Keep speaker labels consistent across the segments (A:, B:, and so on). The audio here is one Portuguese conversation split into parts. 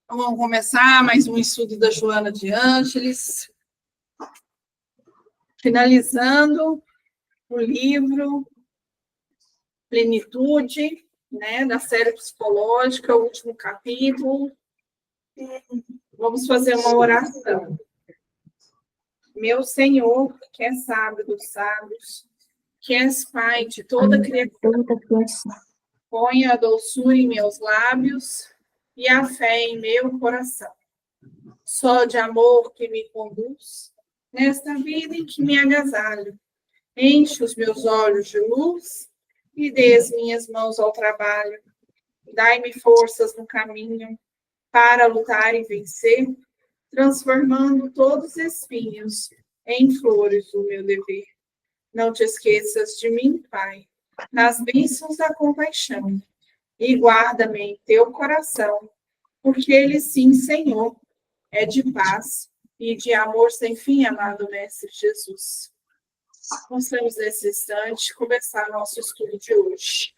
A: Então, vamos começar mais um estudo da Joana de Ângeles, finalizando o livro Plenitude, né, da série psicológica, o último capítulo. Vamos fazer uma oração. Meu Senhor, que é sábio dos sábios, que és Pai de toda criatura, ponha a doçura em meus lábios e a fé em meu coração. Só de amor que me conduz nesta vida em que me agasalho. Enche os meus olhos de luz e dê as minhas mãos ao trabalho. Dai-me forças no caminho para lutar e vencer, transformando todos os espinhos em flores do meu dever. Não te esqueças de mim, Pai, nas bênçãos da compaixão, e guarda-me em teu coração, porque ele sim, Senhor, é de paz e de amor sem fim, amado Mestre Jesus. Vamos, nesse instante, começar nosso estudo de hoje.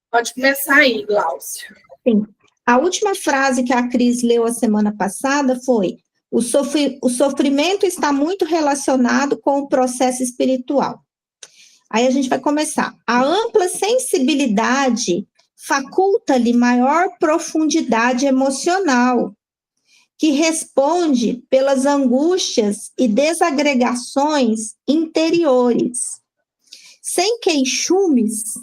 A: Pode começar aí, Glaucia.
B: Sim. A última frase que a Cris leu a semana passada foi: o sofrimento está muito relacionado com o processo espiritual. Aí a gente vai começar. A ampla sensibilidade faculta-lhe maior profundidade emocional, que responde pelas angústias e desagregações interiores, sem queixumes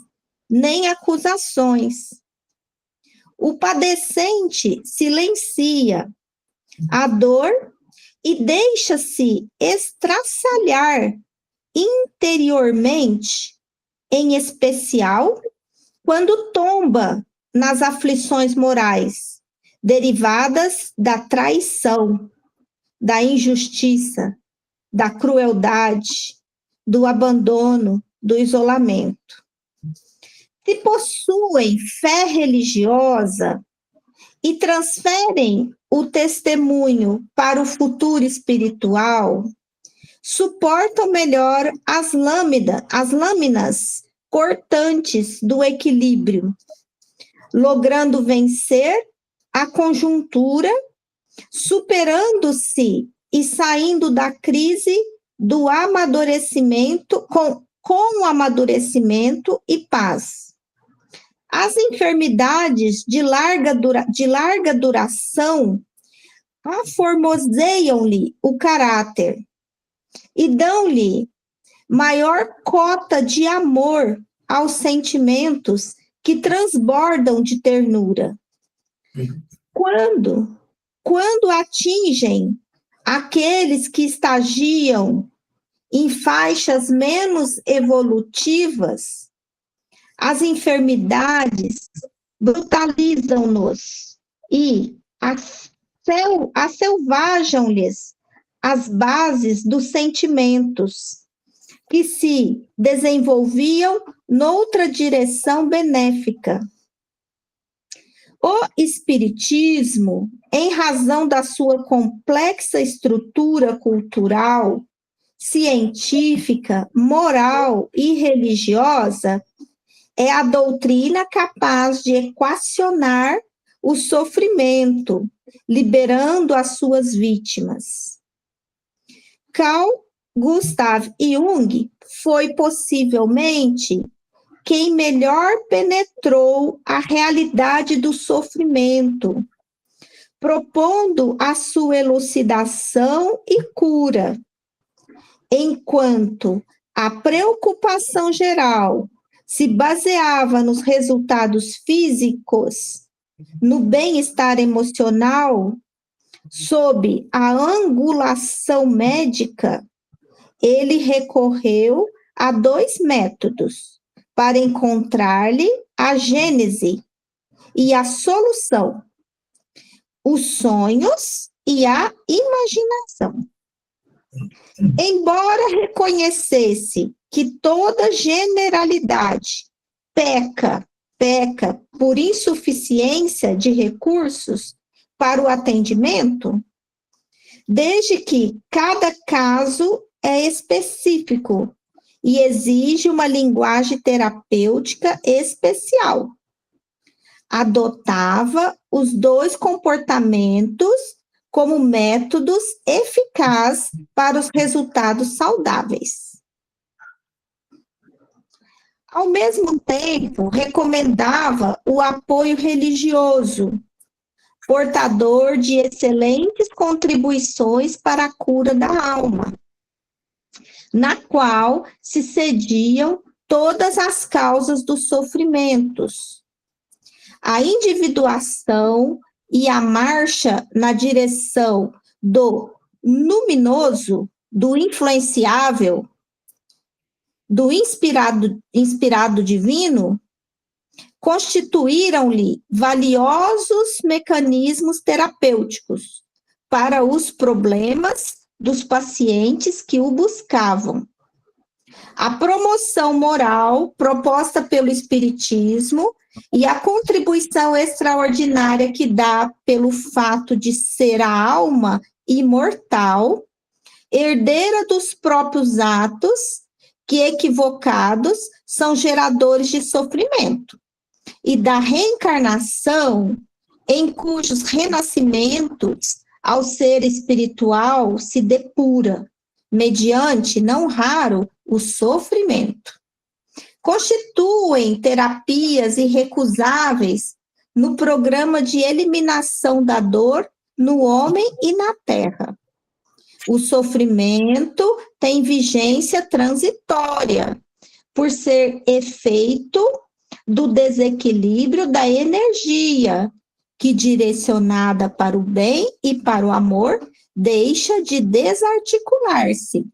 B: nem acusações. O padecente silencia a dor e deixa-se estraçalhar interiormente, em especial quando tomba nas aflições morais, derivadas da traição, da injustiça, da crueldade, do abandono, do isolamento. Se possuem fé religiosa e transferem o testemunho para o futuro espiritual, suportam melhor as lâminas cortantes do equilíbrio, logrando vencer a conjuntura, superando-se e saindo da crise do amadurecimento com o amadurecimento e paz. As enfermidades de larga duração aformoseiam-lhe o caráter e dão-lhe maior cota de amor aos sentimentos que transbordam de ternura. Quando atingem aqueles que estagiam em faixas menos evolutivas, as enfermidades brutalizam-nos e aselvajam-lhes as bases dos sentimentos que se desenvolviam noutra direção benéfica. O espiritismo, em razão da sua complexa estrutura cultural, científica, moral e religiosa, é a doutrina capaz de equacionar o sofrimento, liberando as suas vítimas. Carl Gustav Jung foi possivelmente quem melhor penetrou a realidade do sofrimento, propondo a sua elucidação e cura, enquanto a preocupação geral se baseava nos resultados físicos, no bem-estar emocional, sob a angulação médica, ele recorreu a dois métodos para encontrar-lhe a gênese e a solução: os sonhos e a imaginação. Embora reconhecesse que toda generalidade peca por insuficiência de recursos para o atendimento, desde que cada caso é específico e exige uma linguagem terapêutica especial. adotava os dois comportamentos como métodos eficazes para os resultados saudáveis. Ao mesmo tempo, recomendava o apoio religioso, portador de excelentes contribuições para a cura da alma, na qual se cediam todas as causas dos sofrimentos. A individuação e a marcha na direção do luminoso, do influenciável, do inspirado divino, constituíram-lhe valiosos mecanismos terapêuticos para os problemas dos pacientes que o buscavam. A promoção moral proposta pelo Espiritismo e a contribuição extraordinária que dá pelo fato de ser a alma imortal, herdeira dos próprios atos, que equivocados são geradores de sofrimento, e da reencarnação, em cujos renascimentos ao ser espiritual se depura, mediante, não raro, o sofrimento. Constituem terapias irrecusáveis no programa de eliminação da dor no homem e na terra. O sofrimento tem vigência transitória, por ser efeito do desequilíbrio da energia, que, direcionada para o bem e para o amor, deixa de desarticular-se,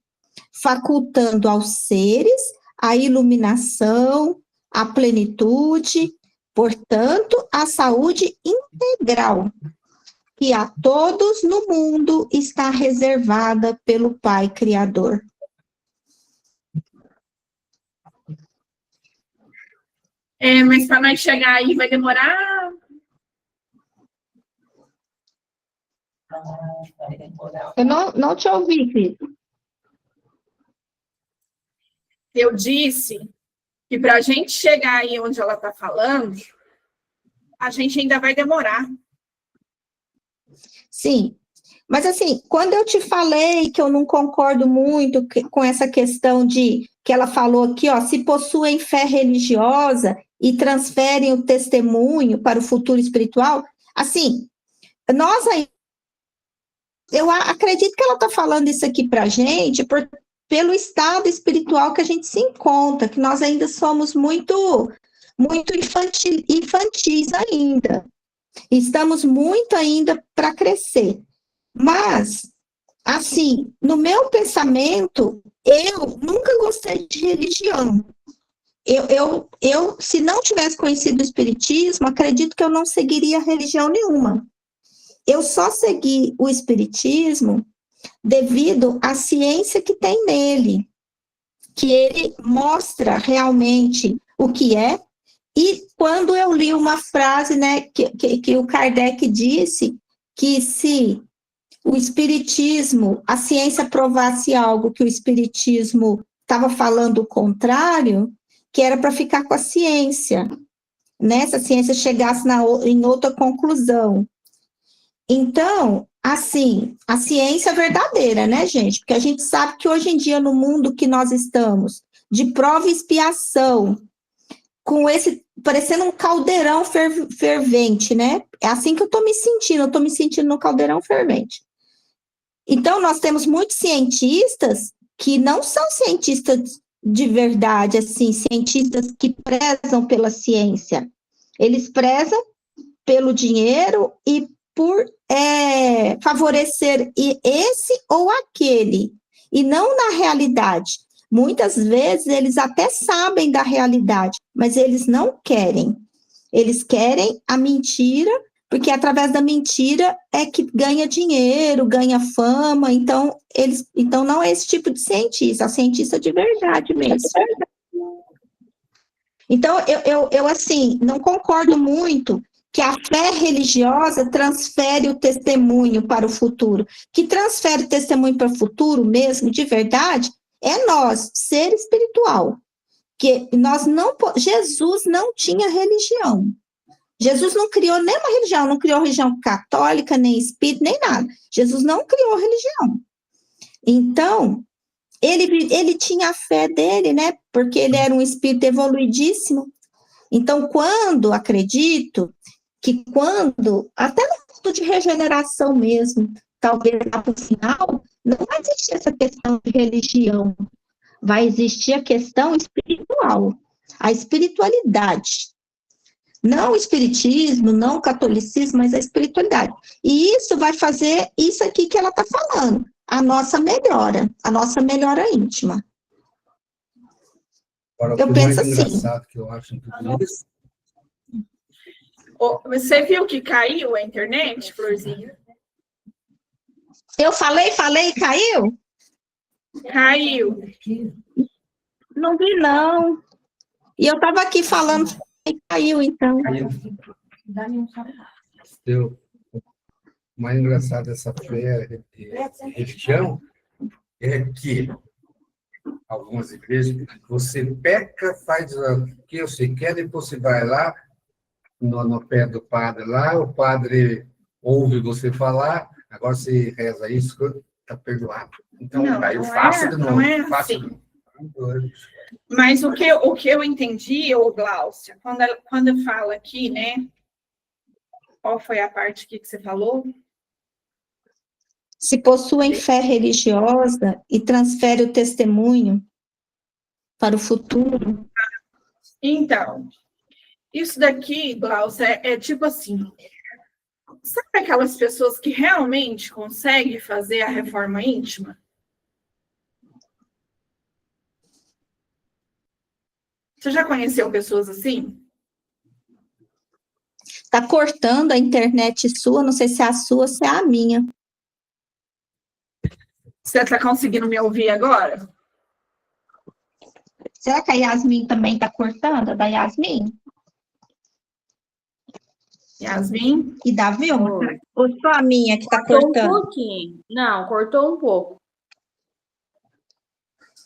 B: facultando aos seres a iluminação, a plenitude, portanto, a saúde integral, que a todos no mundo está reservada pelo Pai Criador.
A: Mas para nós chegar aí vai demorar?
B: Eu não te ouvi, Cris.
A: Eu disse que para a gente chegar aí onde ela está falando, a gente ainda vai demorar.
B: Sim, mas assim, quando eu te falei que eu não concordo muito com essa questão de que ela falou aqui, ó, se possuem fé religiosa e transferem o testemunho para o futuro espiritual, assim, nós aí, eu acredito que ela está falando isso aqui para a gente pelo estado espiritual que a gente se encontra, que nós ainda somos muito infantis ainda. Estamos muito ainda para crescer. Mas, assim, no meu pensamento, eu nunca gostei de religião. Eu, se não tivesse conhecido o Espiritismo, acredito que eu não seguiria religião nenhuma. Eu só segui o Espiritismo devido à ciência que tem nele, que ele mostra realmente o que é. E quando eu li uma frase, né, que o Kardec disse, que se o Espiritismo, a ciência provasse algo que o Espiritismo estava falando o contrário, que era para ficar com a ciência, né, se a ciência chegasse em outra conclusão. Então, assim, a ciência é verdadeira, né, gente? Porque a gente sabe que hoje em dia, no mundo que nós estamos, de prova e expiação, com esse, parecendo um caldeirão fervente, né? É assim que eu estou me sentindo no caldeirão fervente. Então, nós temos muitos cientistas que não são cientistas de verdade, assim, cientistas que prezam pela ciência. Eles prezam pelo dinheiro e por favorecer esse ou aquele, e não na realidade. Muitas vezes eles até sabem da realidade, mas eles não querem. Eles querem a mentira, porque através da mentira é que ganha dinheiro, ganha fama. Então não é esse tipo de cientista, é cientista de verdade mesmo. Então, eu assim, não concordo muito que a fé religiosa transfere o testemunho para o futuro. Que transfere o testemunho para o futuro mesmo, de verdade, é nós, ser espiritual. Que nós não, Jesus não tinha religião. Jesus não criou nenhuma religião, não criou religião católica, nem espírita, nem nada. Jesus não criou religião. Então, ele tinha a fé dele, né? Porque ele era um espírito evoluidíssimo. Então, acredito que até no mundo de regeneração mesmo, talvez lá no final, não vai existir essa questão de religião, vai existir a questão espiritual, a espiritualidade. Não o espiritismo, não o catolicismo, mas a espiritualidade. E isso vai fazer isso aqui que ela está falando, a nossa melhora íntima.
C: Agora,
B: Eu
C: o
B: penso
C: mais
B: assim.
C: engraçado que eu acho em tudo isso.
A: Você viu que caiu a internet, Florzinha?
B: Eu falei, caiu?
A: Caiu.
B: Não vi, não. E eu estava aqui falando, e caiu, então.
C: O mais engraçado dessa fé religião é que algumas igrejas, você peca, faz o que você quer, depois você vai lá no pé do padre lá, o padre ouve você falar, agora você reza isso, está perdoado. Então,
A: Não,
C: aí eu
A: não
C: faço de novo.
A: não é
C: Faço
A: assim.
C: de novo.
A: Mas o que eu entendi, ô Gláucia, quando fala aqui, né? Qual foi a parte que você falou?
B: Se possuem fé religiosa e transfere o testemunho para o futuro.
A: Então, isso daqui, Gláucia, é tipo assim, sabe aquelas pessoas que realmente conseguem fazer a reforma íntima? Você já conheceu pessoas assim?
B: Está cortando a internet sua, não sei se é a sua ou se é a minha.
A: Você está conseguindo me ouvir agora?
B: Será que a Yasmin também está cortando? A da Yasmin?
A: Yasmin?
B: E da Vilma?
D: Oi.
B: Ou só a minha que está
D: Cortou
B: cortando?
D: um pouquinho. Não, cortou um pouco.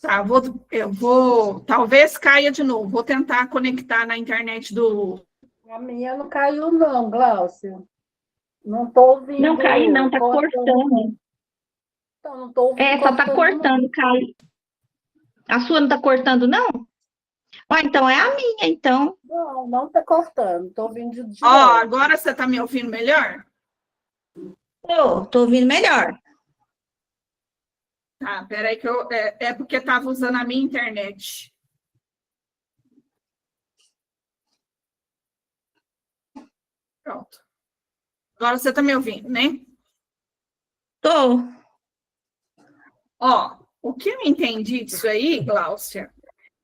A: Tá, eu vou. Talvez caia de novo. Vou tentar conectar na internet do.
D: A minha não caiu, não, Glaucia. Não estou ouvindo.
B: Não caiu, não, está cortando.
D: Então, não estou ouvindo.
B: Só está cortando, cai. A sua não está cortando, não? Ah, então é a minha, então.
D: Não, não está cortando. Estou ouvindo de
A: Ó, agora você está me ouvindo melhor?
B: Estou ouvindo melhor.
A: Tá, peraí que eu. É porque estava usando a minha internet. Pronto. Agora você está me ouvindo, né?
B: Estou.
A: Ó, o que eu entendi disso aí, Gláucia,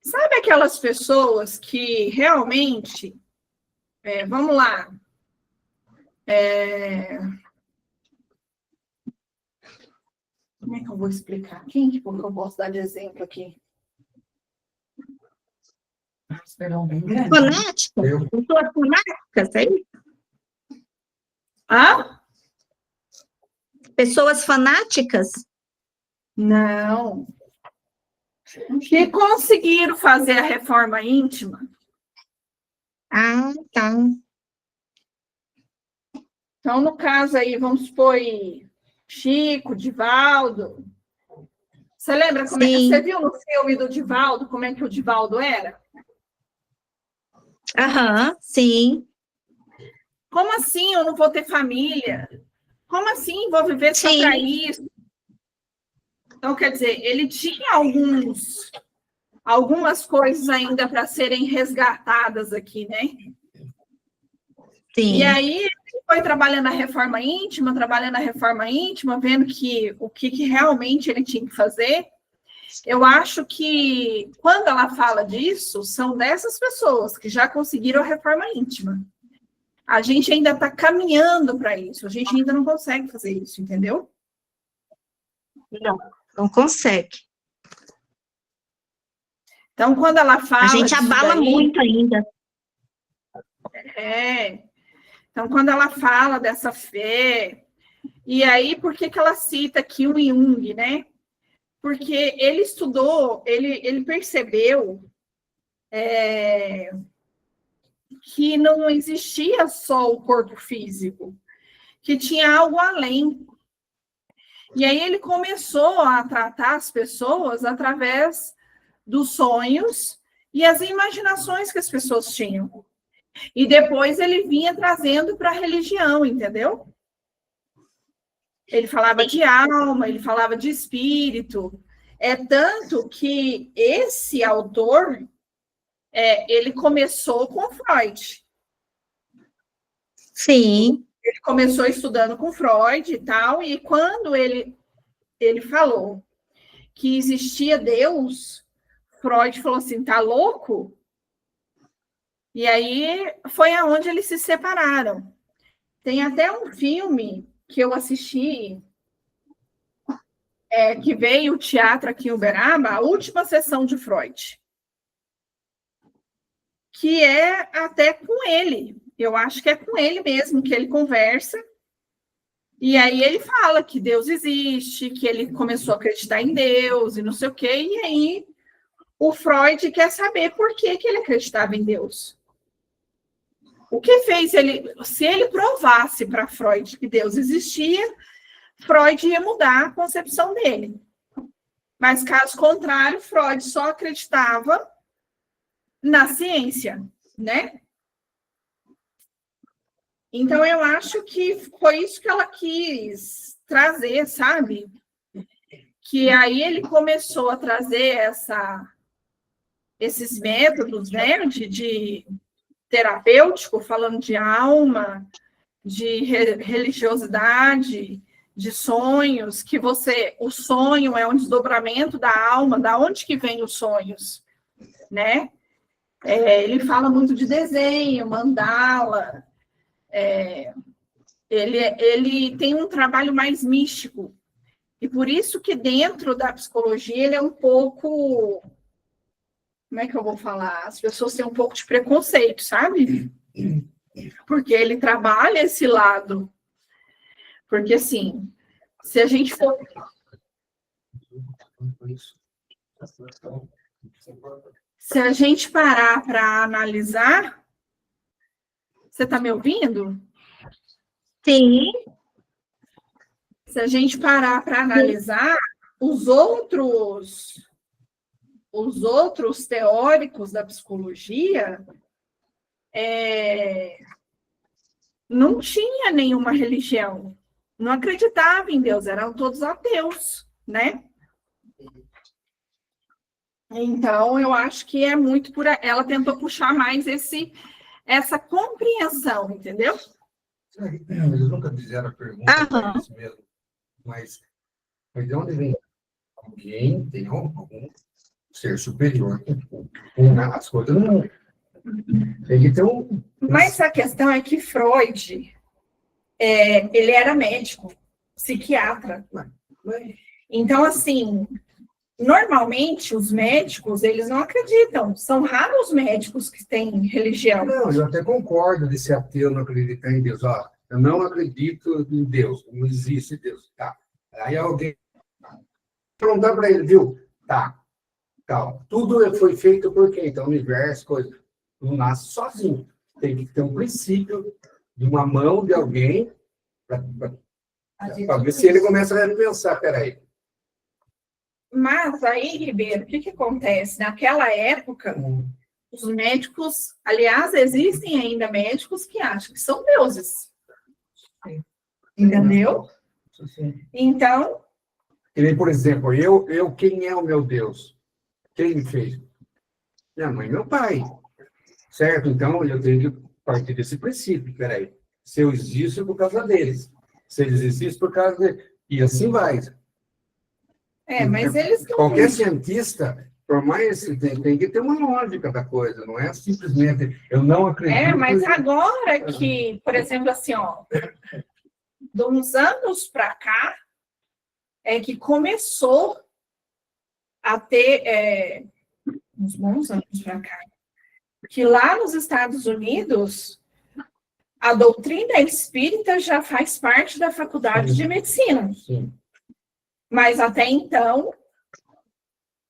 A: sabe aquelas pessoas que realmente, vamos lá, como é que eu vou explicar? Quem que eu posso dar de exemplo aqui?
B: Fanático? Pessoas fanáticas, é isso?
A: Hã?
B: Pessoas fanáticas?
A: Não. Que conseguiram fazer a reforma íntima.
B: Ah, tá.
A: Então, no caso aí, vamos supor aí, Chico, Divaldo. Você lembra como
B: Sim.
A: Você viu no filme do Divaldo, como é que o Divaldo era?
B: Aham, sim.
A: Como assim eu não vou ter família? Como assim vou viver só
B: Sim.
A: para isso? Então, quer dizer, ele tinha algumas coisas ainda para serem resgatadas aqui, né?
B: Sim.
A: E aí, ele foi trabalhando a reforma íntima, vendo o que realmente ele tinha que fazer. Eu acho que, quando ela fala disso, são dessas pessoas que já conseguiram a reforma íntima. A gente ainda está caminhando para isso, a gente ainda não consegue fazer isso, entendeu?
B: Não consegue.
A: Então, quando ela fala.
B: A gente abala muito ainda.
A: Então, quando ela fala dessa fé, e aí, por que ela cita aqui o Jung, né? Porque ele estudou, ele percebeu que não existia só o corpo físico, que tinha algo além. E aí ele começou a tratar as pessoas através dos sonhos e as imaginações que as pessoas tinham. E depois ele vinha trazendo para a religião, entendeu? Ele falava de alma, ele falava de espírito. É tanto que esse autor, ele começou com Freud.
B: Sim.
A: Ele começou estudando com Freud e tal, e quando ele falou que existia Deus, Freud falou assim, tá louco? E aí foi aonde eles se separaram. Tem até um filme que eu assisti, que veio o teatro aqui em Uberaba, a última sessão de Freud, que é até com ele. Eu acho que é com ele mesmo que ele conversa. E aí ele fala que Deus existe, que ele começou a acreditar em Deus e não sei o quê. E aí o Freud quer saber por que ele acreditava em Deus. O que fez ele... Se ele provasse para Freud que Deus existia, Freud ia mudar a concepção dele. Mas, caso contrário, Freud só acreditava na ciência, né? Então, eu acho que foi isso que ela quis trazer, sabe? Que aí ele começou a trazer esses métodos, né, de terapêutico, falando de alma, de religiosidade, de sonhos, que o sonho é um desdobramento da alma, da onde que vem os sonhos, né? Ele fala muito de desenho, mandala, ele tem um trabalho mais místico, e por isso que dentro da psicologia ele é um pouco, como é que eu vou falar? As pessoas têm um pouco de preconceito, sabe? Porque ele trabalha esse lado. Porque, assim, se a gente for... Se a gente parar para analisar... Você está me ouvindo?
B: Sim.
A: Se a gente parar para analisar, os outros teóricos da psicologia não tinha nenhuma religião, não acreditavam em Deus, eram todos ateus, né? Então, eu acho que é muito por... Ela tentou puxar mais essa compreensão, entendeu?
C: Eles nunca fizeram a pergunta para eles mesmos, mas de onde vem? Alguém tem algum ser superior, as coisas não... Tem que ter um...
A: Mas a questão é que Freud, ele era médico, psiquiatra. Então, assim, normalmente os médicos, eles não acreditam. São raros os médicos que têm religião.
C: Não, eu até concordo de ser ateu, não acreditar em Deus. Ó, eu não acredito em Deus, não existe Deus. Tá. Aí alguém perguntar para ele, viu? Tá, calma. Tudo foi feito por quê? Então, o universo, coisa, não nasce sozinho. Tem que ter um princípio de uma mão de alguém para ver se ele começa a pensar, peraí.
A: Mas aí, Ribeiro, o que acontece? Naquela época, os médicos, aliás, existem ainda médicos que acham que são deuses. Entendeu? Então...
C: Por exemplo, quem é o meu Deus? Quem me fez? Minha mãe e meu pai. Certo? Então, eu tenho que partir desse princípio. Peraí, se eu existo, é por causa deles. Se eles existem, por causa deles. E assim vai.
A: Mas eles...
C: Qualquer cientista, por mais... Tem que ter uma lógica da coisa, não é simplesmente... Eu não acredito...
A: mas agora que, por exemplo, assim, ó... De uns anos para cá, que começou a ter... uns bons anos para cá. Que lá nos Estados Unidos, a doutrina espírita já faz parte da faculdade de medicina.
C: Sim.
A: Mas até então,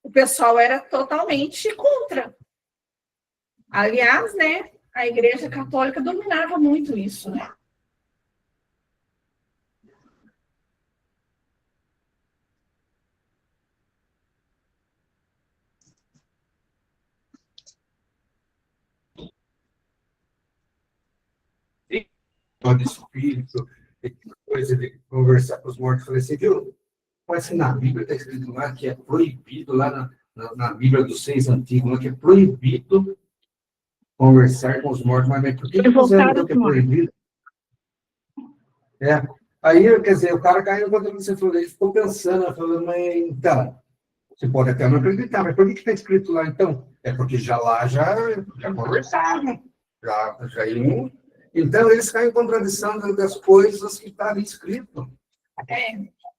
A: o pessoal era totalmente contra. Aliás, né, a Igreja Católica dominava muito isso, né?
C: De espírito, coisa de conversar com os mortos. Falei assim, viu? Parece que na Bíblia está escrito lá que é proibido, lá na Bíblia dos 6 antigos, lá que é proibido conversar com os mortos. Mas por que fizeram que é proibido? É. Aí, quer dizer, o cara caiu quando você falou, ele ficou pensando, falando, mas então, você pode até não acreditar, mas por que está escrito lá então? É porque já conversaram, já iam. Então, eles caem em contradição das coisas que estavam escritas.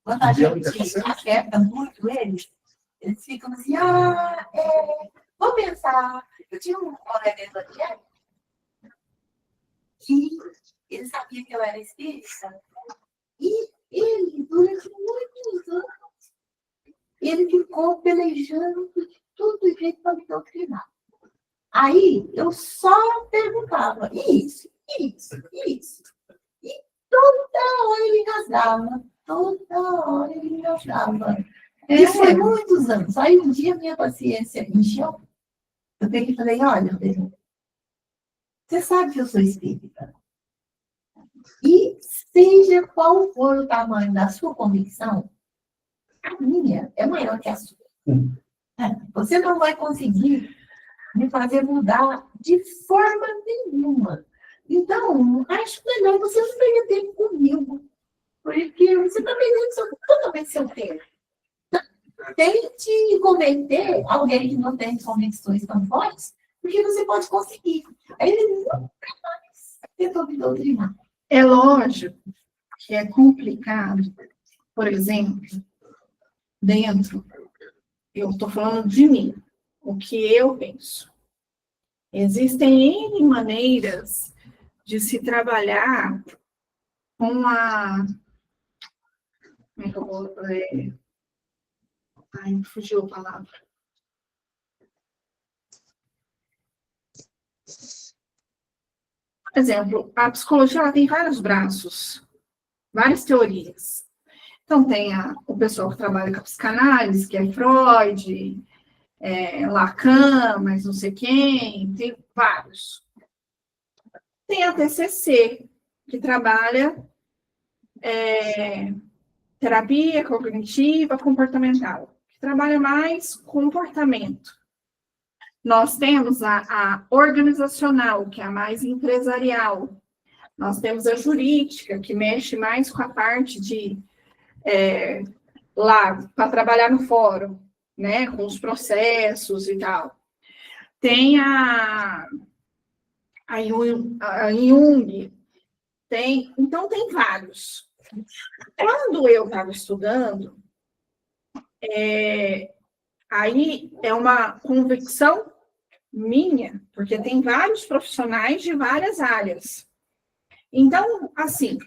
E: Quando a gente afeta muito eles ficam assim, vou pensar. Eu tinha um colega evangélico que ele sabia que eu era espírita, e ele, durante muitos anos, ele ficou pelejando de todo jeito para me doutrinar. Aí, eu só perguntava, isso. E toda hora ele engasgava. Isso foi muitos anos. Aí um dia minha paciência encheu. Eu peguei e falei, olha, Pedro, você sabe que eu sou espírita. E seja qual for o tamanho da sua convicção, a minha é maior que a sua. Você não vai conseguir me fazer mudar de forma nenhuma. Então, acho melhor você não perder tempo comigo. Porque você está perdendo totalmente seu tempo. Tente converter alguém que não tem convicções tão fortes, porque você pode conseguir. Aí ele nunca mais tentou me doutrinar.
A: É lógico que é complicado, por exemplo, eu estou falando de mim, o que eu penso. Existem N maneiras de se trabalhar com a... Como é que eu vou... Ai, fugiu a palavra. Por exemplo, a psicologia ela tem vários braços, várias teorias. Então, tem o pessoal que trabalha com a psicanálise, que é Freud, Lacan, mas não sei quem, tem vários. Tem a TCC, que trabalha terapia cognitiva comportamental, que trabalha mais comportamento. Nós temos a organizacional, que é a mais empresarial. Nós temos a jurídica, que mexe mais com a parte de lá, para trabalhar no fórum, né, com os processos e tal. Tem a Jung, então tem vários. Quando eu estava estudando, aí é uma convicção minha, porque tem vários profissionais de várias áreas. Então, assim,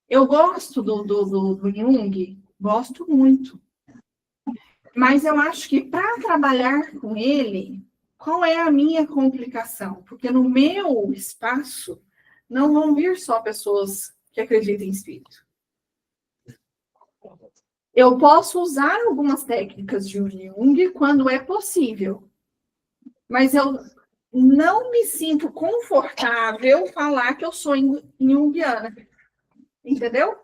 A: eu gosto do Jung, gosto muito. Mas eu acho que para trabalhar com ele, qual é a minha complicação? Porque no meu espaço não vão vir só pessoas que acreditam em espírito. Eu posso usar algumas técnicas de Jung quando é possível, mas eu não me sinto confortável falar que eu sou junguiana, entendeu?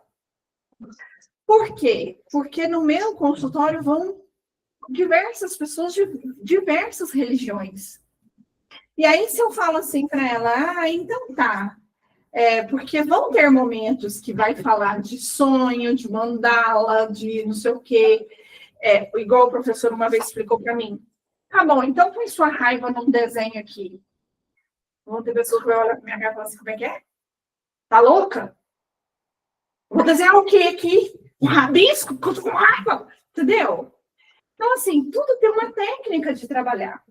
A: Por quê? Porque no meu consultório vão diversas pessoas de diversas religiões. E aí, se eu falo assim para ela, então tá, porque vão ter momentos que vai falar de sonho, de mandala, de não sei o quê, igual o professor uma vez explicou para mim. Tá bom, então põe sua raiva num desenho aqui. Vão ter pessoas que vão olhar para minha cara e falar assim, como é que é? Tá louca? Vou desenhar o quê aqui? Um rabisco com raiva? Entendeu? Então, assim, tudo tem uma técnica de trabalhar.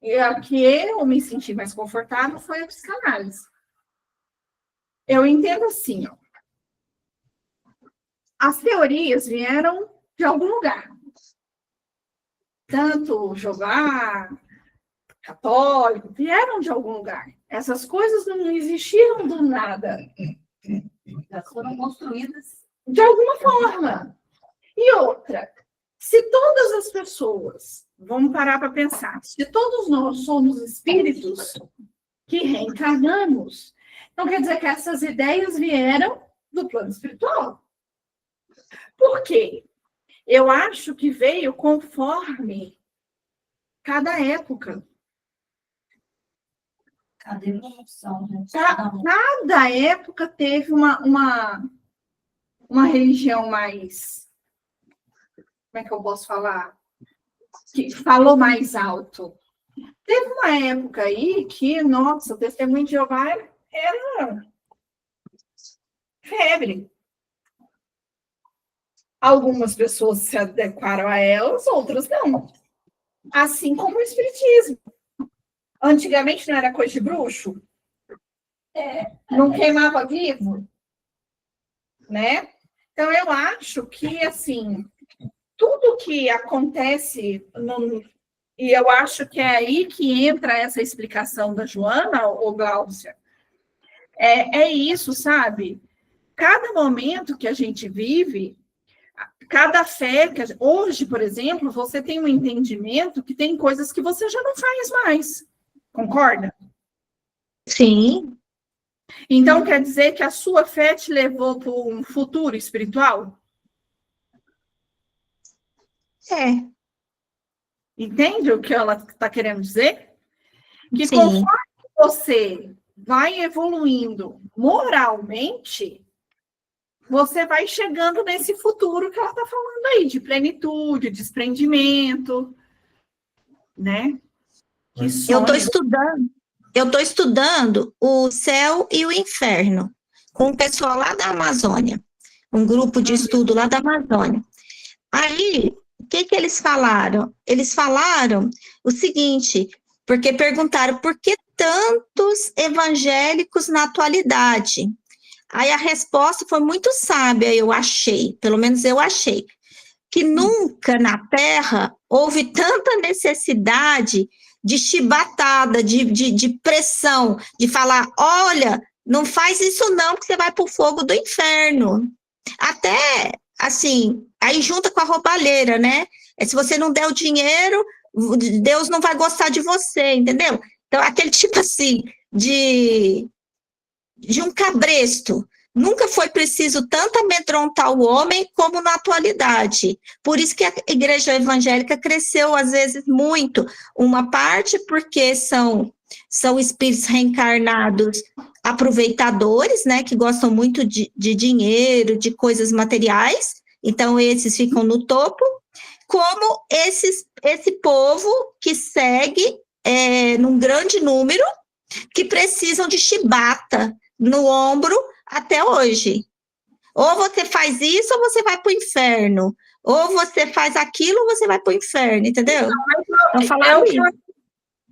A: E a que eu me senti mais confortável foi a psicanálise. Eu entendo assim, ó. As teorias vieram de algum lugar. Tanto Jeová, católico, vieram de algum lugar. Essas coisas não existiram do nada,
E: Elas foram construídas.
A: de alguma forma. E outra, se todas as pessoas, vamos parar para pensar, se todos nós somos espíritos que reencarnamos, então quer dizer que essas ideias vieram do plano espiritual. Por quê? Eu acho que veio conforme cada época.
E: Cada evolução, né?
A: Cada época teve uma religião mais... Como é que eu posso falar? Que falou mais alto. Teve uma época aí que, nossa, o Testemunho de Jeová era febre. Algumas pessoas se adequaram a elas, outras não. Assim como o Espiritismo. Antigamente não era coisa de bruxo? Não queimava vivo? Né? Então, eu acho que, assim, tudo que acontece, e eu acho que é aí que entra essa explicação da Joana, ou Gláucia, é isso, sabe? Cada momento que a gente vive, cada fé, hoje, por exemplo, você tem um entendimento que tem coisas que você já não faz mais. Concorda?
B: Sim,
A: Então, quer dizer que a sua fé te levou para um futuro espiritual?
B: é,
A: Entende o que ela está querendo dizer? Que
B: sim.
A: conforme você vai evoluindo moralmente, você vai chegando nesse futuro que ela está falando aí, de plenitude, desprendimento, né? Que
B: Eu estou
A: sonho...
B: estudando o céu e o inferno com o pessoal lá da Amazônia, um grupo de estudo lá da Amazônia. Aí, o que eles falaram? Eles falaram o seguinte, porque perguntaram por que tantos evangélicos na atualidade? Aí a resposta foi muito sábia, eu achei, pelo menos eu achei, que nunca na Terra houve tanta necessidade de chibatada, de pressão, de falar, olha, não faz isso não, porque você vai para o fogo do inferno. Até, assim, aí junta com a roubalheira, né? Se você não der o dinheiro, Deus não vai gostar de você, entendeu? Então, aquele tipo assim, de um cabresto. Nunca foi preciso tanto amedrontar o homem como na atualidade. Por isso que a igreja evangélica cresceu, às vezes, muito. Uma parte porque são espíritos reencarnados aproveitadores, né, que gostam muito de dinheiro, de coisas materiais, então esses ficam no topo, como esse povo que segue num grande número, que precisam de chibata no ombro até hoje. Ou você faz isso, ou você vai para o inferno. Ou você faz aquilo, ou você vai para o inferno, entendeu?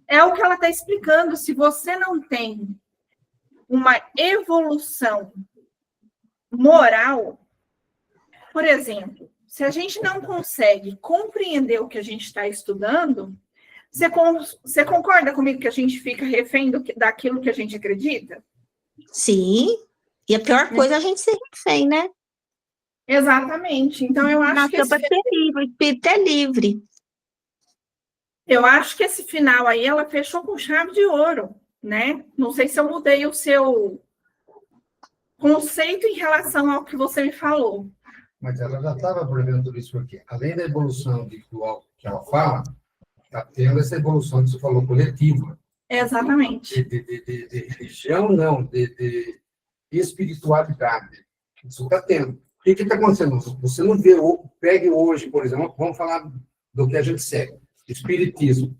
A: É o que ela está explicando. Se você não tem uma evolução moral, por exemplo, se a gente não consegue compreender o que a gente está estudando, você concorda comigo que a gente fica refém daquilo que a gente acredita?
B: Sim. E a pior coisa é a gente ser refém, né?
A: Exatamente. Então, eu acho que
B: ser livre, o espírito é livre.
A: Eu acho que esse final aí, ela fechou com chave de ouro, né? Não sei se eu mudei o seu conceito em relação ao que você me falou.
C: Mas ela já estava prevendo tudo isso aqui. Além da evolução individual que ela fala, está tendo essa evolução que você falou, coletiva.
A: Exatamente.
C: De religião, não, de espiritualidade. Isso está tendo. O que está acontecendo? Você não vê, pegue hoje, por exemplo, vamos falar do que a gente segue. Espiritismo,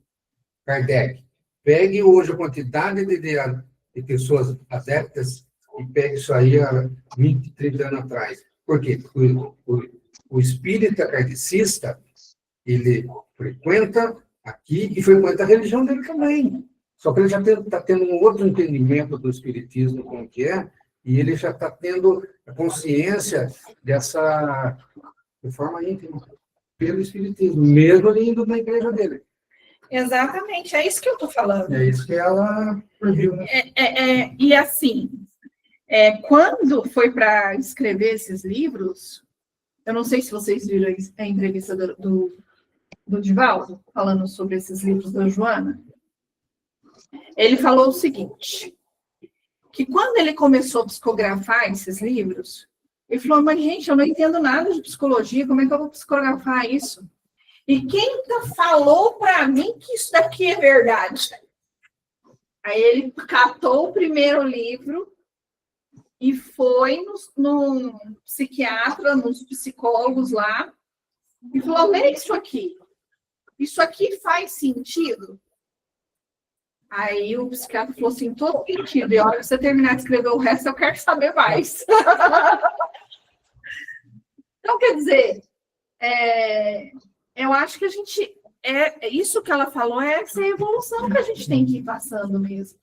C: Kardec. Pegue hoje a quantidade de pessoas adeptas e pegue isso aí há 20, 30 anos atrás. Por quê? O espírita kardecista, ele frequenta aqui e frequenta a religião dele também. Só que ele já está tendo um outro entendimento do espiritismo, como que é, e ele já está tendo a consciência dessa de forma íntima pelo espiritismo, mesmo ele indo na igreja dele.
A: Exatamente, é isso que eu estou falando.
C: É isso que ela previu, né?
A: E assim, quando foi para escrever esses livros, eu não sei se vocês viram a entrevista do Divaldo, falando sobre esses livros da Joana. Ele falou o seguinte, que quando ele começou a psicografar esses livros, ele falou, mas gente, eu não entendo nada de psicologia, como é que eu vou psicografar isso? E quem falou para mim que isso daqui é verdade? Aí ele catou o primeiro livro e foi num psiquiatra, nos psicólogos lá, e falou, lê isso aqui. Isso aqui faz sentido? Aí o psiquiatra falou assim, todo sentido. E a hora que você terminar de escrever o resto, eu quero saber mais. Então, quer dizer, eu acho que a gente... isso que ela falou é essa evolução que a gente tem que ir passando mesmo.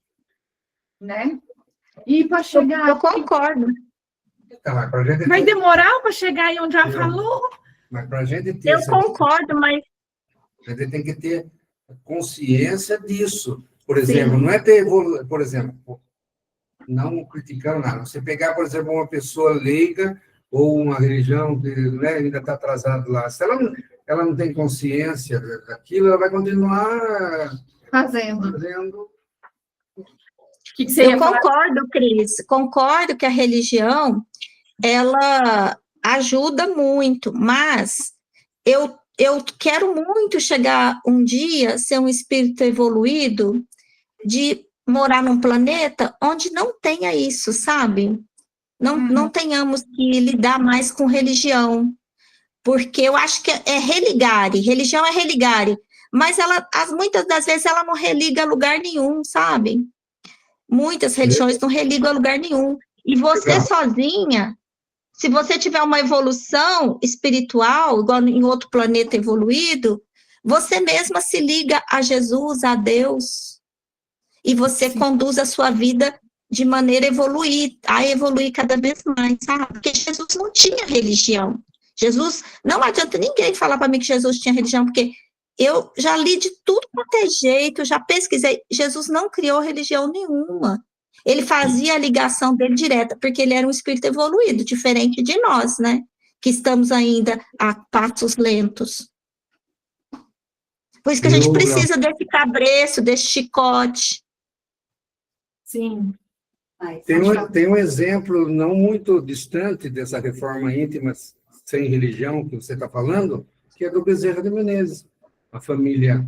A: Né? E para chegar...
B: Eu concordo.
C: Então, mas pra gente
A: Vai demorar para chegar aí onde ela falou?
C: Mas para a gente ter...
B: Eu concordo, mas...
C: A gente tem que ter consciência disso. Por exemplo, não é ter... Por exemplo, não criticando nada. Você pegar, por exemplo, uma pessoa leiga ou uma religião que, né, ainda está atrasada lá. Se ela não tem consciência daquilo, ela vai continuar
A: Fazendo. O que você
B: Eu concordo, Cris. Concordo que a religião, ela ajuda muito, mas eu quero muito chegar um dia, ser um espírito evoluído, de morar num planeta onde não tenha isso, sabe? Não tenhamos que lidar mais com religião, porque eu acho que é religare, religião é religare, mas muitas das vezes ela não religa a lugar nenhum, sabe? Muitas religiões não religam a lugar nenhum. E você sozinha, se você tiver uma evolução espiritual, igual em outro planeta evoluído, você mesma se liga a Jesus, a Deus, e você conduz a sua vida de maneira a evoluir cada vez mais, sabe? Porque Jesus não tinha religião. Jesus, não adianta ninguém falar para mim que Jesus tinha religião, porque eu já li de tudo quanto é jeito, já pesquisei. Jesus não criou religião nenhuma. Ele fazia a ligação dele direta, porque ele era um espírito evoluído, diferente de nós, né? Que estamos ainda a passos lentos. Por isso que a gente precisa desse cabreço, desse chicote.
A: Sim.
C: Tem um exemplo não muito distante dessa reforma íntima sem religião que você está falando, que é do Bezerra de Menezes. Uma família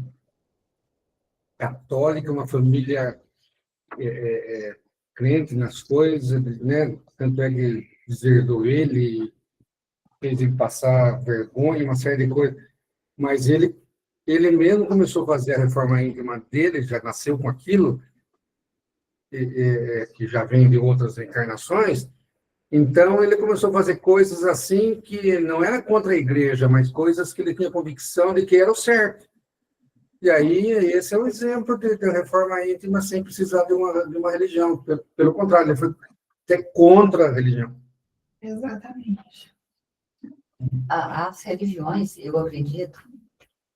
C: católica, uma família crente nas coisas, né? Tanto é que deserdou ele, fez ele passar vergonha, uma série de coisas. Mas ele mesmo começou a fazer a reforma íntima dele, já nasceu com aquilo, que já vem de outras encarnações. Então, ele começou a fazer coisas assim que não era contra a igreja, mas coisas que ele tinha convicção de que era o certo. E aí, esse é um exemplo de reforma íntima sem precisar de uma religião. Pelo contrário, ele foi até contra a religião.
A: Exatamente.
E: As religiões, eu acredito,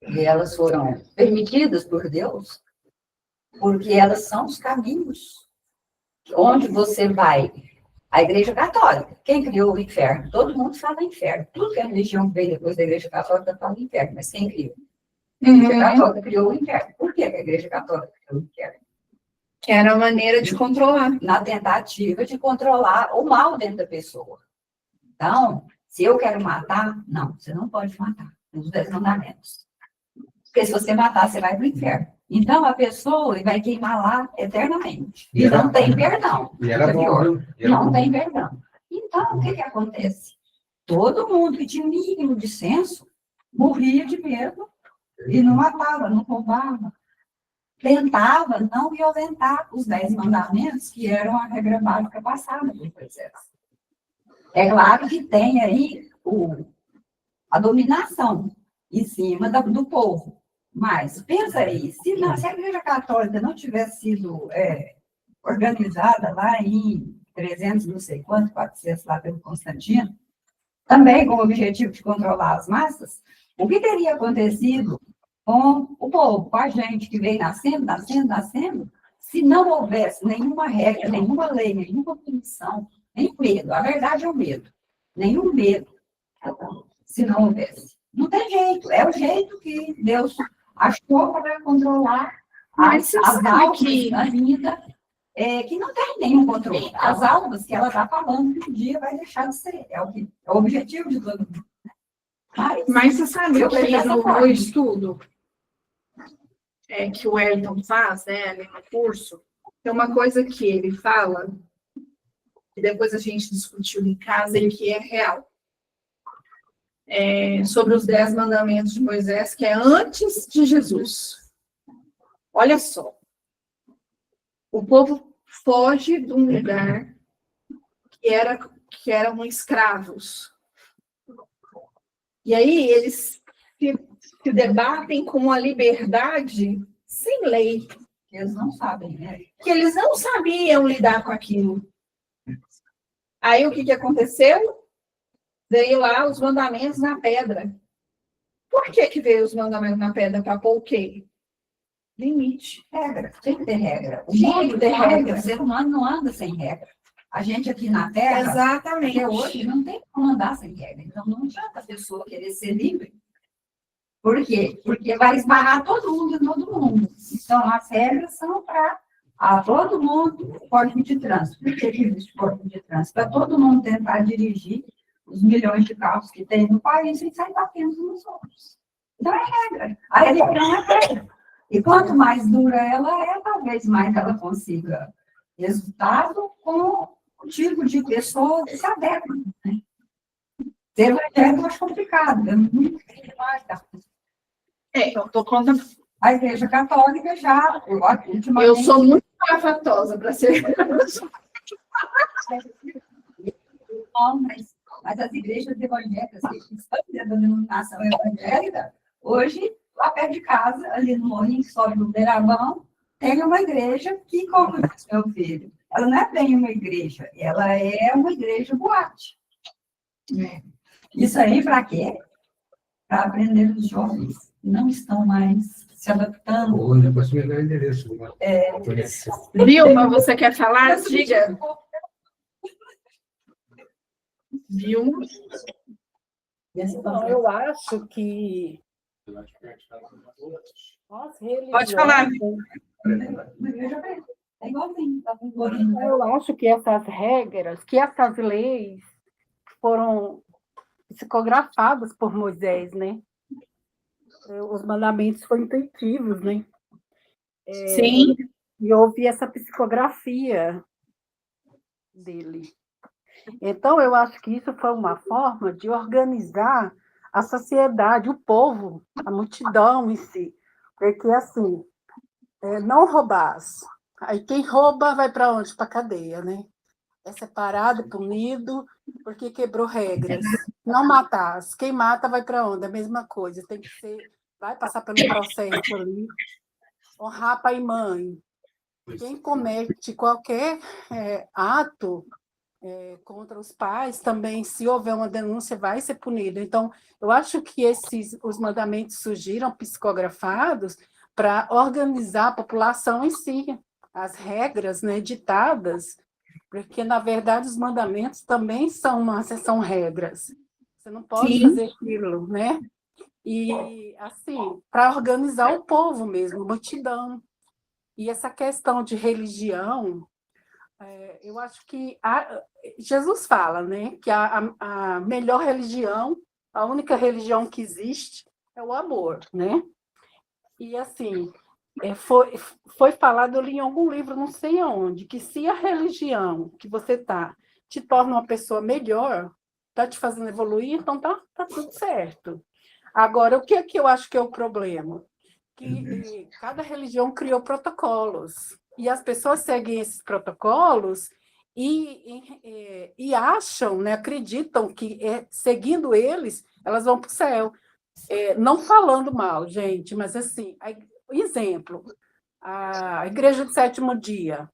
E: que elas foram permitidas por Deus, porque elas são os caminhos onde você vai. A Igreja Católica, quem criou o inferno? Todo mundo fala inferno. Tudo que a religião veio depois da Igreja Católica fala inferno, mas quem criou? A Igreja Católica criou o inferno. Por que a Igreja Católica criou o inferno?
A: Que era a maneira de controlar.
E: Na tentativa de controlar o mal dentro da pessoa. Então, se eu quero matar, não, você não pode matar. Os 10 mandamentos. Porque se você matar, você vai para o inferno. Então, a pessoa vai queimar lá eternamente. E não tem perdão.
C: E era bom.
E: Não tem perdão. Então, o que acontece? Todo mundo que tinha um mínimo de senso morria de medo e não matava, não roubava. Tentava não violentar os 10 mandamentos, que eram a regra básica passada por Moisés. É claro que tem aí a dominação em cima do povo. Mas, pensa aí, se a Igreja Católica não tivesse sido organizada lá em 300, não sei quanto, 400, lá pelo Constantino, também com o objetivo de controlar as massas, o que teria acontecido com o povo, com a gente que vem nascendo, se não houvesse nenhuma regra, nenhuma lei, nenhuma punição, nem medo, a verdade é o medo, nenhum medo, se não houvesse. Não tem jeito, é o jeito que Deus achou para controlar
A: Mas você
E: as
A: sabe
E: almas
A: que
E: ainda, que não tem nenhum controle. As almas que ela está falando que um dia vai deixar de ser, é o objetivo de todo mundo.
A: Mas você sabe
E: eu
A: que
E: vejo dessa
A: no
E: forma.
A: estudo que o Wellington faz, né, ali no curso, tem uma coisa que ele fala, que depois a gente discutiu em casa e que é real. Sobre os 10 mandamentos de Moisés, que é antes de Jesus. Olha só. O povo foge de um lugar que eram escravos. E aí eles se debatem com a liberdade sem lei.
E: Eles não sabem, né?
A: Que eles não sabiam lidar com aquilo. Aí o que aconteceu? Veio lá os mandamentos na pedra. Por que veio os mandamentos na pedra? Para pôr o quê? Limite.
E: Regra, tem que ter regra. O
A: Tinha
E: mundo
A: que ter regra.
E: o ser humano não anda sem regra. A gente aqui na Terra,
A: Exatamente.
E: até hoje, não tem como andar sem regra. Então, não adianta a pessoa querer ser livre. Por quê? Porque vai esbarrar todo mundo em todo mundo. Então, as regras são para todo mundo código de trânsito. Por que existe código de trânsito? Para todo mundo tentar dirigir os milhões de carros que tem no país e sair batendo uns nos outros. Então, é regra. A religião é regra. E quanto mais dura ela é, talvez mais ela consiga resultado com o tipo de pessoa que se adequa. Né? Ser evangélico eu acho complicado, é muito demais.
A: Eu estou contando.
E: A Igreja Católica já, ultimamente...
A: Eu sou muito afatosa para ser.
E: Não, mas as igrejas evangélicas que estão dentro da denominação evangélica, hoje, lá perto de casa, ali no Morrinho, que sobe no Beirabão, tem uma igreja que, como diz meu filho, ela não é bem uma igreja, ela é uma igreja boate. Isso aí para quê? Para aprender os jovens. Não estão mais se adaptando.
C: Ou depois me dá o endereço.
A: Vilma, você quer falar? Diga. Vilma.
D: Não, eu acho que as religiões...
A: Pode falar.
E: É igualzinho.
D: Eu acho que essas regras, que essas leis foram psicografadas por Moisés, né? Os mandamentos foram intuitivos, né?
A: Sim.
D: E houve essa psicografia dele. Então, eu acho que isso foi uma forma de organizar a sociedade, o povo, a multidão em si. Porque, assim, não roubasse. Aí quem rouba vai para onde? Para a cadeia, né? É separado, punido, porque quebrou regras. Não matasse. Quem mata vai para onde? A mesma coisa. Tem que ser, vai passar pelo processo ali. Honrar pai e mãe. Quem comete qualquer ato contra os pais, também, se houver uma denúncia, vai ser punido. Então, eu acho que os mandamentos surgiram psicografados para organizar a população em si, as regras, né, ditadas, porque, na verdade, os mandamentos também são regras. Você não pode
A: Sim.
D: fazer aquilo, né? E, assim, para organizar o povo mesmo, multidão. E essa questão de religião, eu acho que Jesus fala, né, que a melhor religião, a única religião que existe é o amor, né? E, assim, foi falado, eu li em algum livro, não sei aonde, que se a religião que você está te torna uma pessoa melhor, está te fazendo evoluir, então tá tudo certo. Agora, o que é que eu acho que é o problema? Que cada religião criou protocolos, e as pessoas seguem esses protocolos e acham, né, acreditam que seguindo eles, elas vão para o céu. Não falando mal, gente, mas assim, exemplo, a igreja do sétimo dia.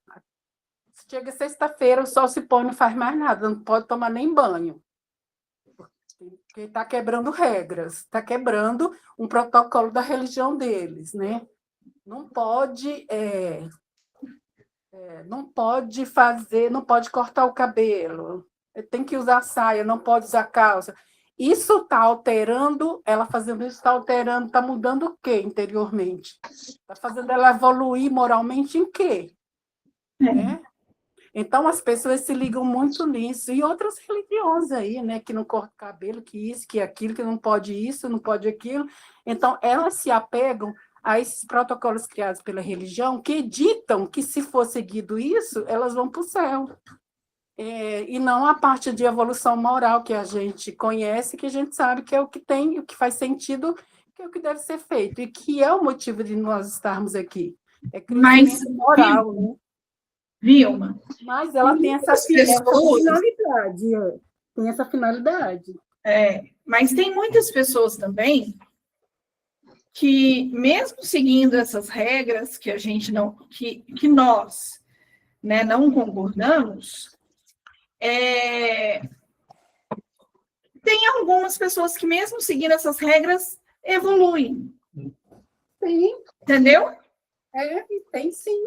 D: Chega sexta-feira, o sol se põe, não faz mais nada, não pode tomar nem banho. Porque está quebrando regras, está quebrando um protocolo da religião deles, né? Não pode, não pode fazer, não pode cortar o cabelo, tem que usar saia, não pode usar calça. Isso está alterando, ela fazendo isso está alterando, está mudando o quê interiormente? Está fazendo ela evoluir moralmente em quê? Né? Então, as pessoas se ligam muito nisso. E outras religiões aí, né? Que não corta cabelo, que isso, que aquilo, que não pode isso, não pode aquilo. Então, elas se apegam a esses protocolos criados pela religião que ditam que, se for seguido isso, elas vão para o céu. E não a parte de evolução moral que a gente conhece, que a gente sabe que é o que tem, o que faz sentido, que é o que deve ser feito, e que é o motivo de nós estarmos aqui. É crescimento moral, né?
A: Vilma,
D: Mas ela tem essa finalidade. Tem essa finalidade.
A: Mas tem muitas pessoas também que, mesmo seguindo essas regras que a gente não, que nós, né, não concordamos, tem algumas pessoas que, mesmo seguindo essas regras, evoluem.
D: Sim.
A: Entendeu?
D: Tem sim.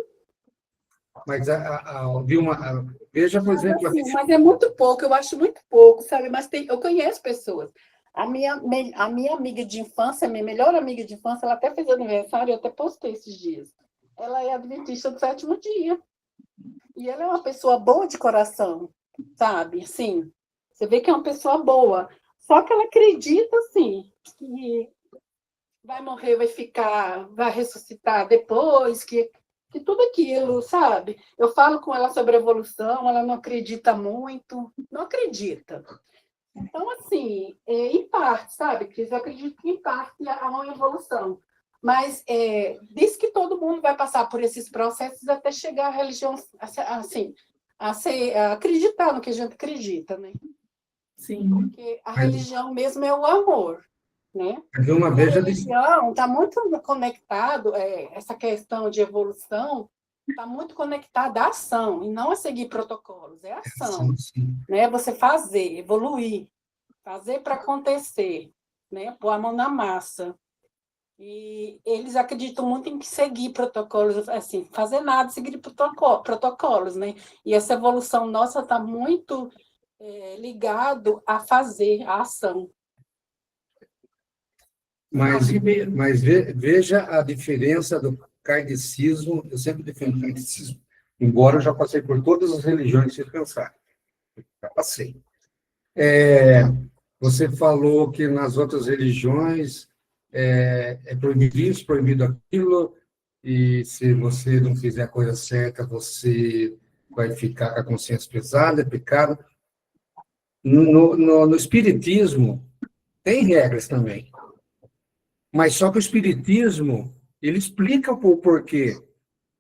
C: Mas, Vilma, veja, por exemplo...
D: Assim, mas é muito pouco, eu acho muito pouco, sabe? Mas eu conheço pessoas. A minha amiga de infância, minha melhor amiga de infância, ela até fez aniversário, eu até postei esses dias. Ela é adventista do 7º dia. E ela é uma pessoa boa de coração, sabe? Assim, você vê que é uma pessoa boa. Só que ela acredita, assim, que vai morrer, vai ressuscitar depois, que tudo aquilo, sabe? Eu falo com ela sobre evolução, ela não acredita muito, não acredita. Então, assim, em parte, sabe, Cris? Eu acredito que em parte há uma evolução. Mas diz que todo mundo vai passar por esses processos até chegar à religião, assim, a acreditar no que a gente acredita, né?
A: Sim.
D: Porque a religião mesmo é o amor, né?
C: Vilma, veja...
D: A religião está muito conectado, essa questão de evolução está muito conectada à ação, e não a seguir protocolos, é ação.
C: Sim.
D: Né? Você fazer, evoluir, fazer para acontecer, né? Pôr a mão na massa. E eles acreditam muito em seguir protocolos, assim, fazer nada, seguir protocolos, né? E essa evolução nossa está muito ligado a fazer, a ação.
C: Mas veja a diferença do kardecismo. Eu sempre defendo o kardecismo, embora eu já passei por todas as religiões, se pensar. Já passei. Você falou que nas outras religiões é proibido isso, proibido aquilo, e se você não fizer a coisa certa, você vai ficar com a consciência pesada, é pecado. No Espiritismo, tem regras também. Mas só que o Espiritismo, ele explica o porquê.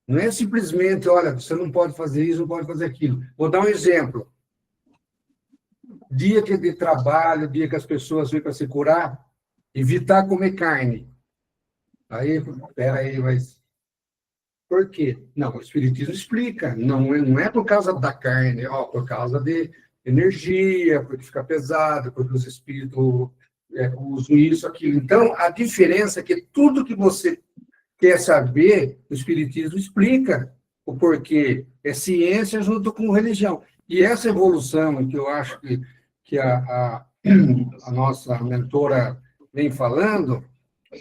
C: Não é simplesmente, olha, você não pode fazer isso, não pode fazer aquilo. Vou dar um exemplo. Dia de trabalho, dia que as pessoas vêm para se curar, evitar comer carne. Aí, peraí, mas por quê? Não, o Espiritismo explica. Não é por causa da carne, por causa de energia, porque fica pesado, porque os espíritos usam isso, aquilo. Então, a diferença é que tudo que você quer saber, o Espiritismo explica o porquê. É ciência junto com religião. E essa evolução que eu acho que a nossa mentora vem falando,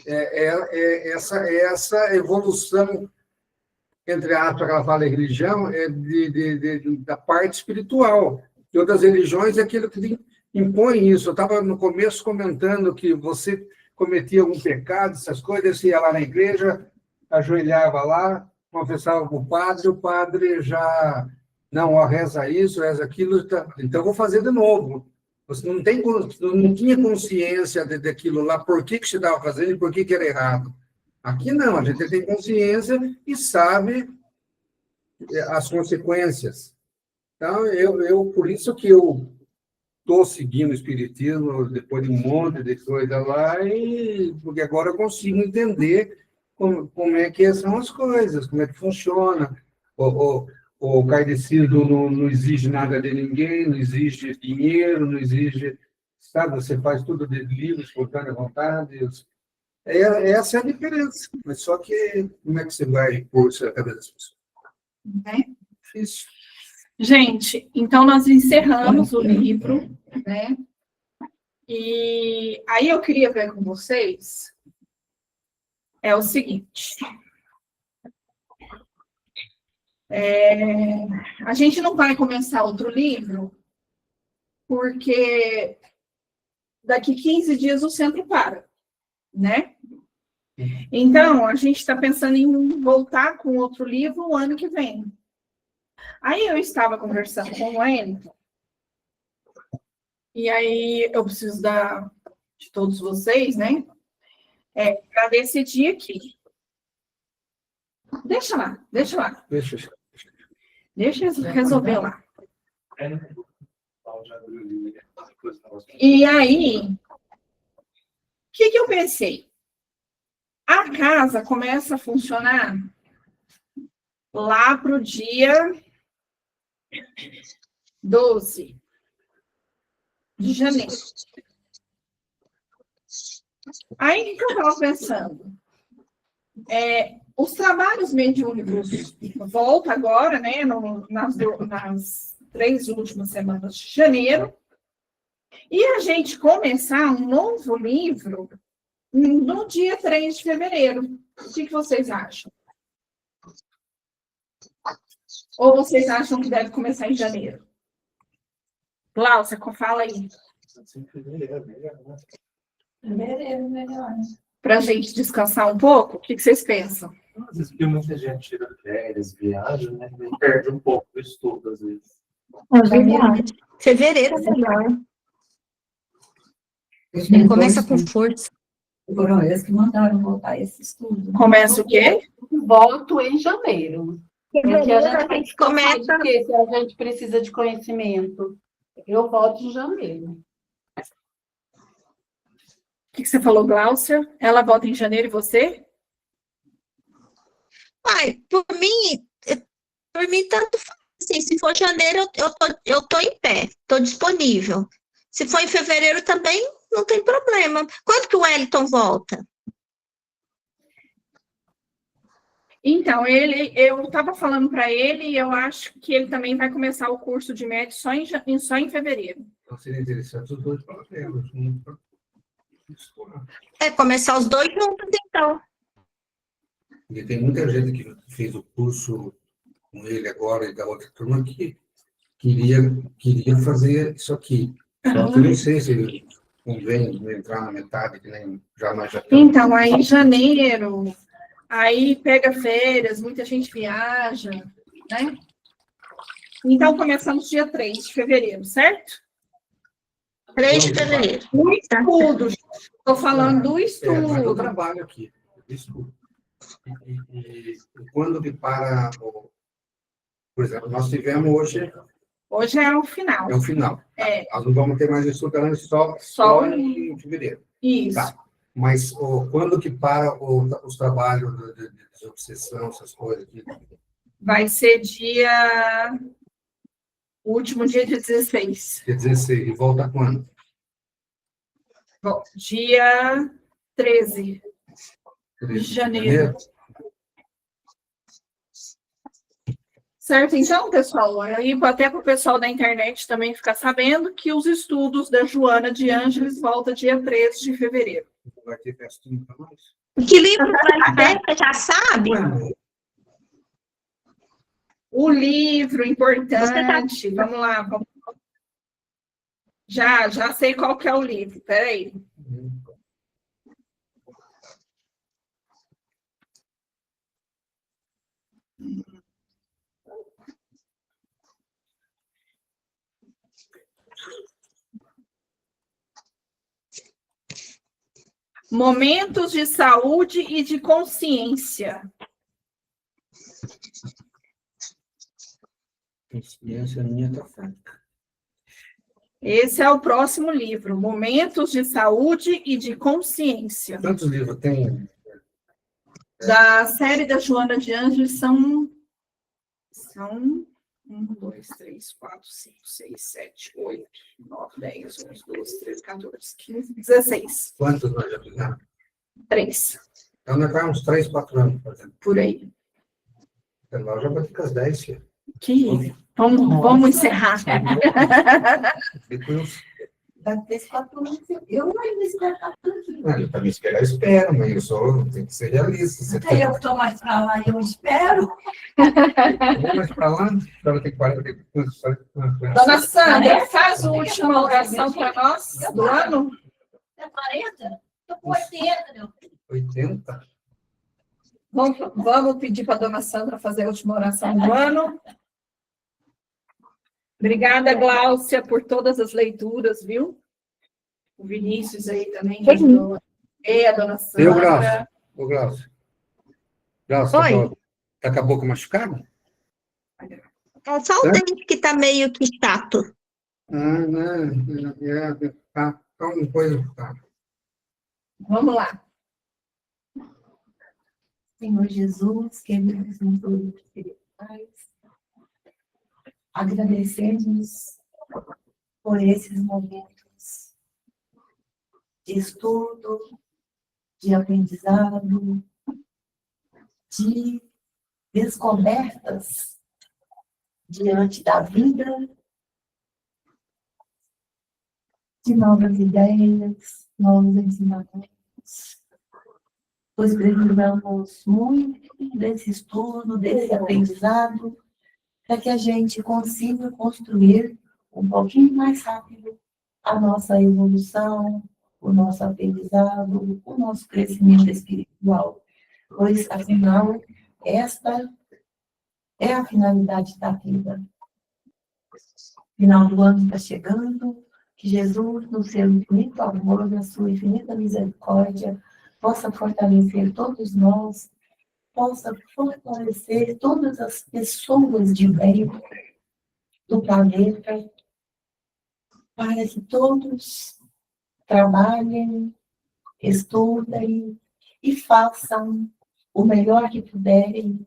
C: essa evolução, entre aspas, que ela fala em religião, da parte espiritual. De outras religiões é aquilo que impõe isso. Eu estava no começo comentando que você cometia algum pecado, essas coisas, você ia lá na igreja, ajoelhava lá, confessava para o padre já, não, reza isso, reza aquilo, então vou fazer de novo. Você não tinha consciência daquilo lá, por que você estava fazendo e por que era errado. Aqui não, a gente tem consciência e sabe as consequências. Então, por isso que eu estou seguindo o Espiritismo depois de um monte de coisa lá, porque agora eu consigo entender como é que são as coisas, como é que funciona. O kardecismo não exige nada de ninguém, não exige dinheiro, não exige sabe? Você faz tudo de livre, espontânea vontade. Essa é a diferença. Mas só que, como é que você vai pôr isso na cabeça das pessoas?
A: Né?
C: Difícil.
A: Gente, então nós encerramos o livro, né? E aí eu queria ver com vocês o seguinte. A gente não vai começar outro livro, porque daqui 15 dias o centro para, né? Então, a gente está pensando em voltar com outro livro o ano que vem. Aí eu estava conversando com o Wellington, e aí eu preciso de todos vocês, né? Para decidir aqui. Deixa lá. Deixa eu resolver lá. E aí, o que eu pensei? A casa começa a funcionar lá para o dia 12 de janeiro. Aí, o que eu estava pensando? Os trabalhos mediúnicos voltam agora, né, nas 3 últimas semanas de janeiro, e a gente começar um novo livro no dia 3 de fevereiro. O que vocês acham? Ou vocês acham que deve começar em janeiro? Glaucia, fala aí.
E: Fevereiro, melhor.
A: Para a gente descansar um pouco, o que vocês pensam?
F: Às vezes, porque muita gente tira férias, viaja, né? E perde um pouco do estudo, às vezes.
B: É verdade. Fevereiro é melhor. Ele começa com força.
E: Foram eles que mandaram voltar esse estudo.
A: Começa o quê?
D: Volto em janeiro. Porque a gente tem que
B: Começa-
D: porque se a gente precisa de conhecimento. Eu volto em janeiro.
A: O que você falou, Glaucia? Ela volta em janeiro e você?
B: Ai, por mim tanto faz. Assim, se for janeiro, eu tô em pé, tô disponível. Se for em fevereiro também, não tem problema. Quando que o Wellington volta?
A: Então, eu estava falando para ele e eu acho que ele também vai começar o curso de médico só em fevereiro.
C: Então, seria interessante os dois paralelos.
B: Começar os dois juntos, então.
C: Porque tem muita gente que fez o curso com ele agora e da outra turma que queria fazer isso aqui. Só que eu não sei se convém entrar na metade, que nem jamais já tem.
A: Então, aí em janeiro, aí pega férias, muita gente viaja, né? Então, começamos dia 3 de fevereiro, certo?
B: 3 de fevereiro.
A: O estudo, estou falando do
C: Mas eu
A: estudo.
C: trabalho aqui, estudo. E quando que para, por exemplo, nós tivemos hoje,
A: Hoje é o final.
C: é o final.
A: É.
C: Nós não vamos ter mais estudo só em fevereiro.
A: Isso.
C: Tá. Mas quando que para os trabalhos de desobsessão, essas coisas aqui?
A: Vai ser o último dia de 16.
C: Dia 16, e volta quando?
A: Bom, dia 13 de janeiro. Certo, então, pessoal, aí até para o pessoal da internet também ficar sabendo que os estudos da Joana de Ângeles voltam dia 13 de fevereiro.
C: Vai ter festinha para nós?
B: Que livro vai ser? Você já sabe?
A: O livro importante, vamos lá. Já sei qual que é o livro, peraí. Momentos de saúde e de consciência.
C: Consciência minha está fraca.
A: Esse é o próximo livro, Momentos de Saúde e de Consciência.
C: Quantos livros tem?
A: Da série da Joana de Ângeles são 1, 2, 3, 4, 5, 6, 7, 8, 9, 10, 11, 12, 13, 14, 15, 16.
C: Quantos nós já fizemos?
A: 3,
C: Então, nós vamos uns 3, 4 anos fazendo.
A: por aí.
C: Até lá eu já vou ter com as 10, filho.
A: Vamos encerrar.
C: Depois,
E: Vai ter 4 anos. Eu ainda espero aqui.
C: eu também esperar, eu espero, mas eu só tenho que ser realista. Você
E: Aí eu estou mais para lá e eu espero.
C: Vamos mais para lá, ela tem 40 e poucos, 40
A: Dona Sandra, faz a última oração para nós do ano.
E: É 40? Estou com 80, meu filho.
C: 80?
A: Vamos pedir para a dona Sandra fazer a última oração do ano. Obrigada, Gláucia, por todas as leituras, viu? O Vinícius aí também que ajudou. E a dona
C: Eu,
A: Sandra.
C: Glaucio. Ô, Glaucio. Glaucio,
B: Oi.
C: tá com a boca machucada?
B: É só o dente que tá meio que chato.
C: Tá. Então, coisa. Tá.
A: Vamos lá.
E: Senhor Jesus, queridos todos espirituais, agradecemos por esses momentos de estudo, de aprendizado, de descobertas diante da vida, de novas ideias, novos ensinamentos. Pois precisamos muito desse estudo, desse aprendizado, para que a gente consiga construir um pouquinho mais rápido a nossa evolução, o nosso aprendizado, o nosso crescimento espiritual. Pois, afinal, esta é a finalidade da vida. Final do ano está chegando, que Jesus, no seu infinito amor, na sua infinita misericórdia, possa fortalecer todos nós, possa fortalecer todas as pessoas de bem do planeta, para que todos trabalhem, estudem e façam o melhor que puderem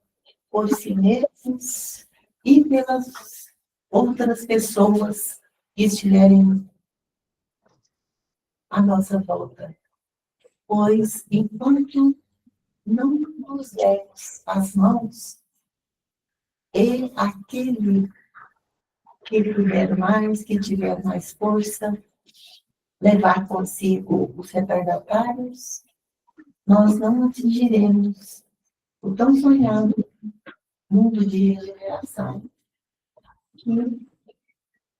E: por si mesmos e pelas outras pessoas que estiverem à nossa volta. Pois, enquanto não nos dermos as mãos, e aquele que puder mais, que tiver mais força, levar consigo os retardatários, nós não atingiremos o tão sonhado mundo de regeneração que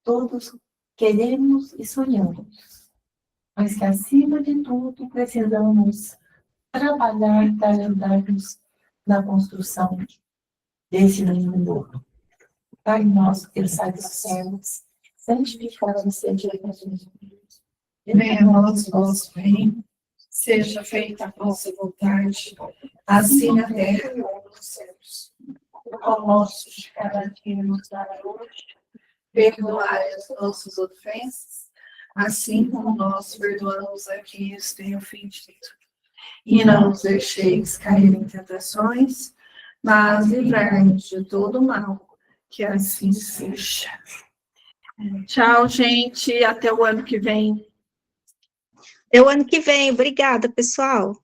E: todos queremos e sonhamos. Mas que, acima de tudo, precisamos trabalhar para ajudarmos na construção desse mundo novo. Pai nosso que estás nos céus, santificado seja o teu nome.
A: Venha a nós o vosso reino, seja feita a vossa vontade, assim na terra como nos céus. O pão nosso de cada dia nos dá hoje, perdoai as nossas ofensas, assim como nós perdoamos a quem nos tem ofendido. E não nos deixeis cair em tentações, mas livrai-nos de todo mal, que assim seja. Tchau, gente, até o ano que vem.
B: Até o ano que vem. Obrigada, pessoal.